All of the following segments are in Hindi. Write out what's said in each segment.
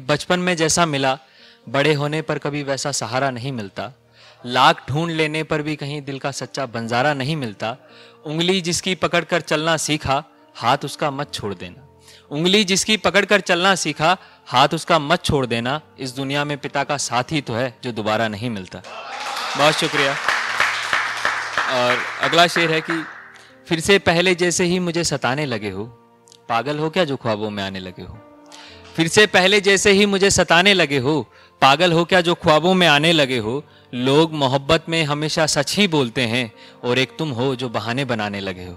बचपन में जैसा मिला बड़े होने पर कभी वैसा सहारा नहीं मिलता। लाख ढूंढ लेने पर भी कहीं दिल का सच्चा बंजारा नहीं मिलता। उंगली जिसकी पकड़ कर चलना सीखा, हाथ उसका मत छोड़ देना। उंगली जिसकी पकड़ कर चलना सीखा, हाथ उसका मत छोड़ देना। इस दुनिया में पिता का साथ ही तो है जो दोबारा नहीं मिलता। बहुत शुक्रिया। और अगला शेर है कि फिर से पहले जैसे ही मुझे सताने लगे हो, पागल हो क्या जो ख्वाबों में आने लगे हो। फिर से पहले जैसे ही मुझे सताने लगे हो, पागल हो क्या जो ख्वाबों में आने लगे हो। लोग मोहब्बत में हमेशा सच ही बोलते हैं और एक तुम हो जो बहाने बनाने लगे हो।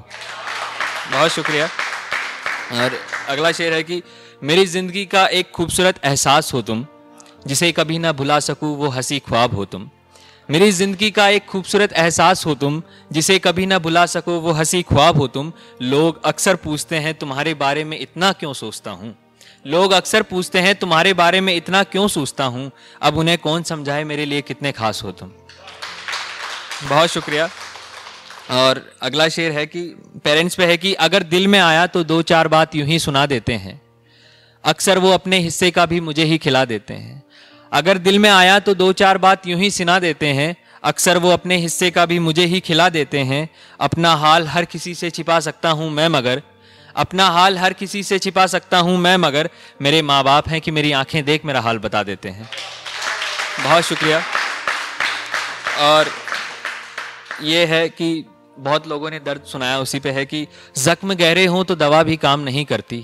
बहुत शुक्रिया। और अगला शेर है कि मेरी जिंदगी का एक खूबसूरत एहसास हो तुम, जिसे कभी ना भुला सकूं वो हंसी ख्वाब हो तुम। मेरी जिंदगी का एक खूबसूरत एहसास हो तुम, जिसे कभी ना भुला सको वो हंसी ख्वाब हो तुम। लोग अक्सर पूछते हैं तुम्हारे बारे में इतना क्यों सोचता हूँ। लोग अक्सर पूछते हैं तुम्हारे बारे में इतना क्यों सोचता हूँ। अब उन्हें कौन समझाए मेरे लिए कितने खास हो तुम। बहुत शुक्रिया। और अगला शेर है कि पेरेंट्स पे है कि अगर दिल में आया तो दो चार बात यूं ही सुना देते हैं, अक्सर वो अपने हिस्से का भी मुझे ही खिला देते हैं। अगर दिल में आया तो दो चार बात यूं ही सुना देते हैं, अक्सर वो अपने हिस्से का भी मुझे ही खिला देते हैं। अपना हाल हर किसी से छिपा सकता हूं मैं मगर, अपना हाल हर किसी से छिपा सकता हूं मैं मगर, मेरे माँ बाप हैं कि मेरी आंखें देख मेरा हाल बता देते हैं। बहुत शुक्रिया। और ये है कि बहुत लोगों ने दर्द सुनाया, उसी पे है कि जख्म गहरे हों तो दवा भी काम नहीं करती,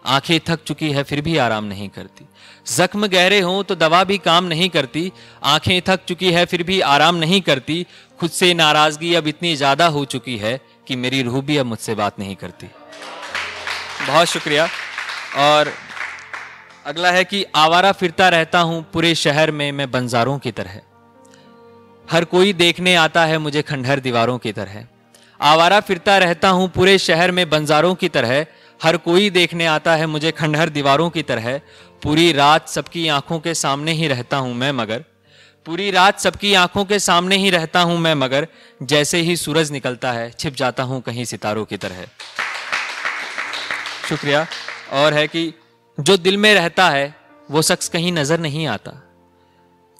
आंखें थक चुकी है फिर भी आराम नहीं करती। जख्म गहरे हों तो दवा भी काम नहीं करती, आंखें थक चुकी है फिर भी आराम नहीं करती। खुद से नाराजगी अब इतनी ज्यादा हो चुकी है कि मेरी रूह भी अब मुझसे बात नहीं करती। बहुत शुक्रिया। और अगला है कि आवारा फिरता रहता हूं पूरे शहर में मैं बंजारों की तरह, हर कोई देखने आता है मुझे खंडहर दीवारों की तरह। आवारा फिरता रहता हूं पूरे शहर में बंजारों की तरह, हर कोई देखने आता है मुझे खंडहर दीवारों की तरह। पूरी रात सबकी आंखों के सामने ही रहता हूं मैं मगर, पूरी रात सबकी आंखों के सामने ही रहता हूं मैं मगर, जैसे ही सूरज निकलता है छिप जाता हूं कहीं सितारों की तरह। शुक्रिया। और है कि जो दिल में रहता है वो शख्स कहीं नजर नहीं आता,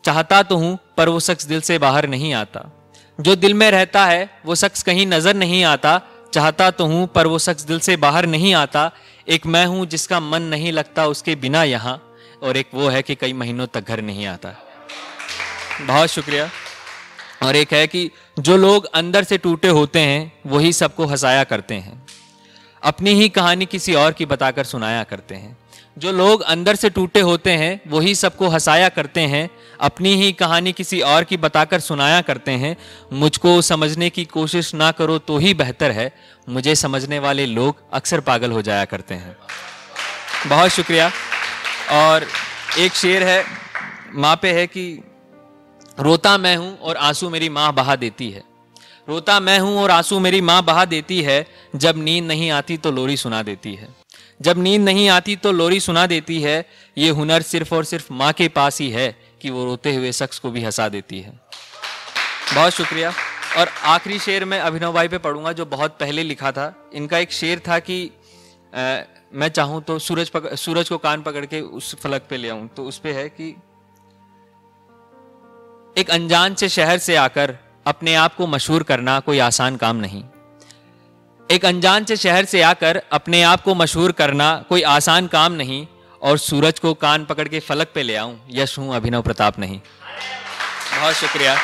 चाहता तो हूं पर वो शख्स दिल से बाहर नहीं आता। जो दिल में रहता है वो शख्स कहीं नजर नहीं आता, चाहता तो हूं पर वो शख्स दिल से बाहर नहीं आता। एक मैं हूं जिसका मन नहीं लगता उसके बिना यहां, और एक वो है कि कई महीनों तक घर नहीं आता। बहुत शुक्रिया। और एक है कि जो लोग अंदर से टूटे होते हैं वही सबको हंसाया करते हैं, अपनी ही कहानी किसी और की बताकर सुनाया करते हैं। जो लोग अंदर से टूटे होते हैं वही सबको हंसाया करते हैं, अपनी ही कहानी किसी और की बताकर सुनाया करते हैं। मुझको समझने की कोशिश ना करो तो ही बेहतर है, मुझे समझने वाले लोग अक्सर पागल हो जाया करते हैं। बहुत शुक्रिया। और एक शेर है माँ पे है कि रोता मैं हूं और आंसू मेरी माँ बहा देती है, रोता मैं हूं और आंसू मेरी माँ बहा देती है। जब नींद नहीं आती तो लोरी सुना देती है, जब नींद नहीं आती तो लोरी सुना देती है। ये हुनर सिर्फ और सिर्फ माँ के पास ही है कि वो रोते हुए शख्स को भी हंसा देती है। बहुत शुक्रिया। और आखिरी शेर मैं अभिनव भाई पे पढ़ूंगा जो बहुत पहले लिखा था। इनका एक शेर था कि मैं चाहूं तो सूरज को कान पकड़ के उस फलक पे ले आऊं, तो उस पे है कि एक अनजान से शहर से आकर अपने आप को मशहूर करना कोई आसान काम नहीं। एक अनजान से शहर से आकर अपने आप को मशहूर करना कोई आसान काम नहीं, और सूरज को कान पकड़ के फलक पे ले आऊं यश हूं अभिनव प्रताप नहीं। बहुत शुक्रिया।